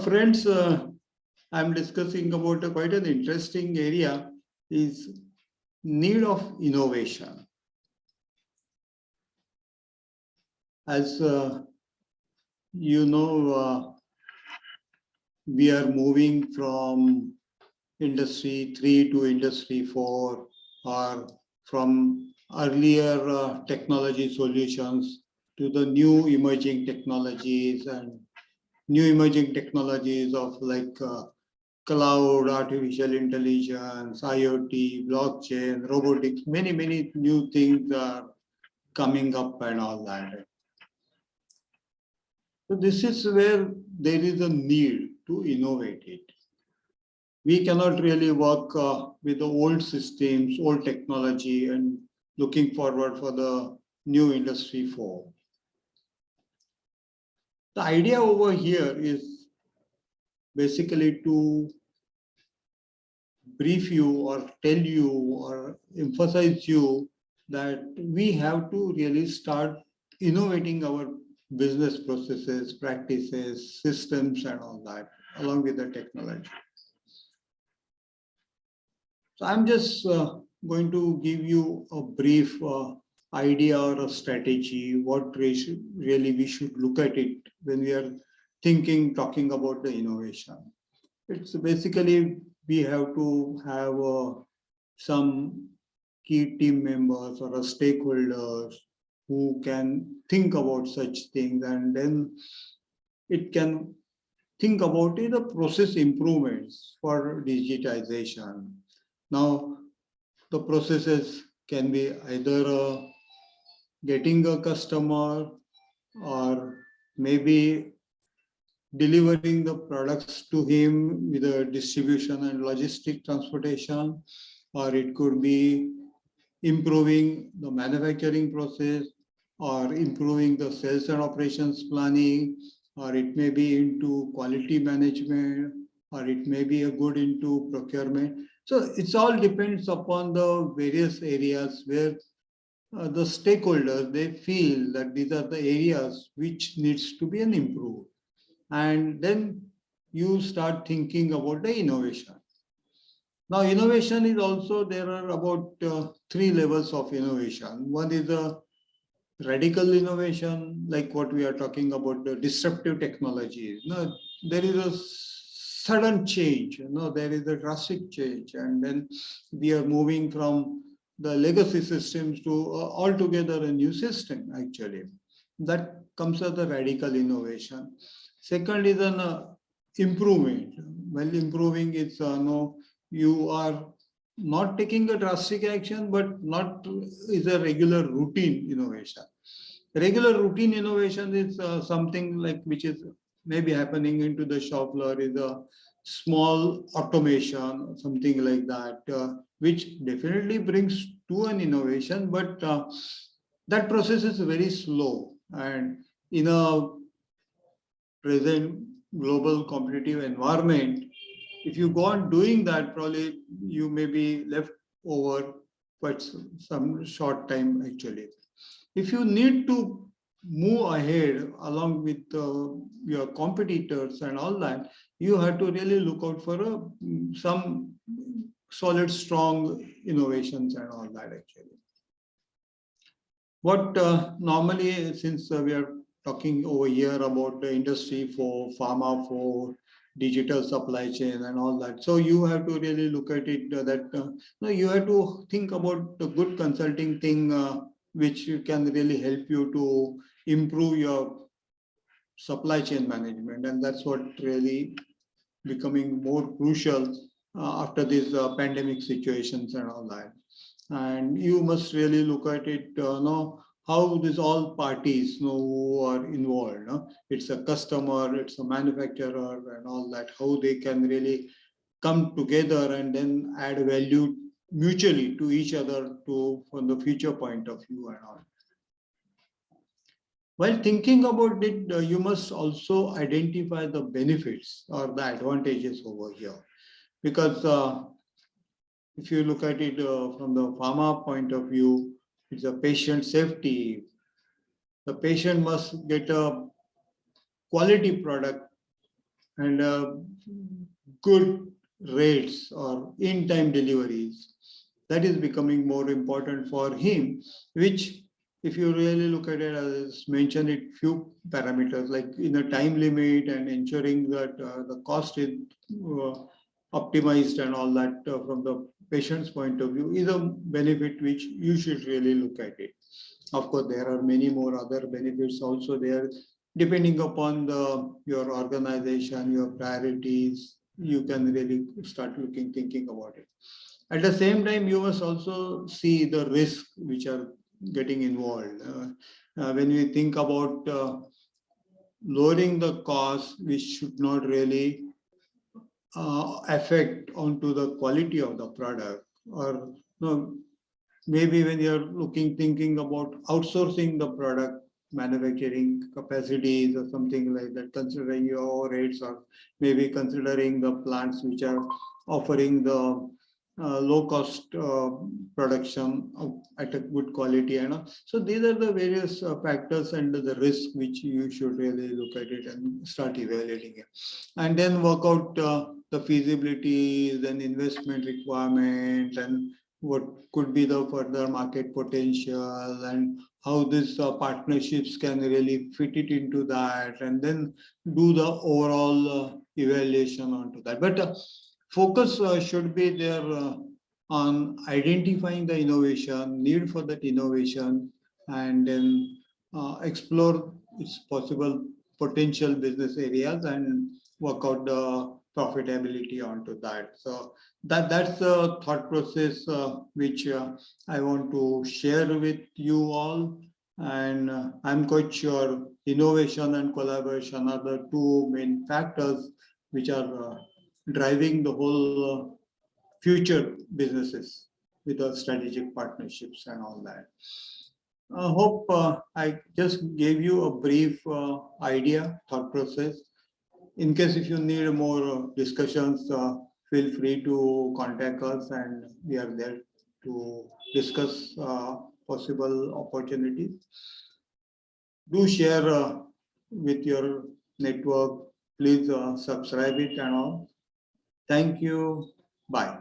Friends, I'm discussing about quite an interesting area is need of innovation. As you know, we are moving from Industry 3 to Industry 4, or from earlier technology solutions to the new emerging technologies and new emerging technologies of cloud, artificial intelligence, IoT, blockchain, robotics, many new things are coming up and all that. So this is where there is a need to innovate it. We cannot really work with the old systems, old technology, and looking forward for the new industry 4. The idea over here is basically to brief you or tell you or emphasize you that we have to really start innovating our business processes, practices, systems, and all that, along with the technology. So I'm just going to give you a brief idea or a strategy, what really we should look at it when we are talking about the innovation. It's basically we have to have some key team members or stakeholders who can think about such things, and then it can think about the process improvements for digitization. Now, the processes can be either getting a customer or maybe delivering the products to him with a distribution and logistic transportation, or it could be improving the manufacturing process, or improving the sales and operations planning, or it may be into quality management, or it may be a good into procurement. So it's all depends upon the various areas where the stakeholders, they feel that these are the areas which needs to be an improved. And then you start thinking about the innovation. Now, innovation is also, there are about 3 levels of innovation. One is a radical innovation, like what we are talking about, the disruptive technologies. No, there is a sudden change, there is a drastic change, and then we are moving from the legacy systems to altogether a new system, actually. That comes as a radical innovation. Second is an improvement. Well, improving is no, you are not taking a drastic action, but not is a regular routine innovation. Regular routine innovation is something like which is maybe happening into the shop floor, is a small automation, something like that, which definitely brings to an innovation, but that process is very slow. And in a present global competitive environment, if you go on doing that, probably you may be left over quite some short time, actually. If you need to move ahead along with your competitors and all that, you have to really look out for some solid, strong innovations and all that, actually. What normally, since we are talking over here about the industry 4, pharma 4, digital supply chain and all that. So you have to really look at it that you have to think about the good consulting thing which can really help you to improve your supply chain management. And that's what really becoming more crucial after these pandemic situations and all that. And you must really look at it, how these all parties who are involved. It's a customer, it's a manufacturer and all that, how they can really come together and then add value mutually to each other from the future point of view and all. While thinking about it, you must also identify the benefits or the advantages over here. Because if you look at it from the pharma point of view, it's a patient safety. The patient must get a quality product and good rates or in-time deliveries. That is becoming more important for him, which if you really look at it, as mentioned, it few parameters like in a time limit and ensuring that the cost is uh, optimized and all that from the patient's point of view is a benefit which you should really look at it. Of course, there are many more other benefits also there, depending upon your organization, your priorities. You can really start thinking about it. At the same time, you must also see the risk which are getting involved. When we think about lowering the cost, which should not really affect onto the quality of the product, or no, maybe when you're thinking about outsourcing the product manufacturing capacities or something like that, considering your rates, or maybe considering the plants which are offering the low cost production at a good quality. So these are the various factors and the risk which you should really look at it and start evaluating it, and then work out the feasibility, then investment requirement, and what could be the further market potential, and how these partnerships can really fit it into that, and then do the overall evaluation onto that. But focus should be there on identifying the innovation, need for that innovation, and then explore its possible potential business areas and work out the profitability onto that. So that's the thought process which I want to share with you all. And I'm quite sure innovation and collaboration are the two main factors which are driving the whole future businesses with the strategic partnerships and all that. I hope I just gave you a brief idea, thought process. In case if you need more discussions, feel free to contact us, and we are there to discuss possible opportunities. Do share with your network. Please subscribe it and all. Thank you. Bye.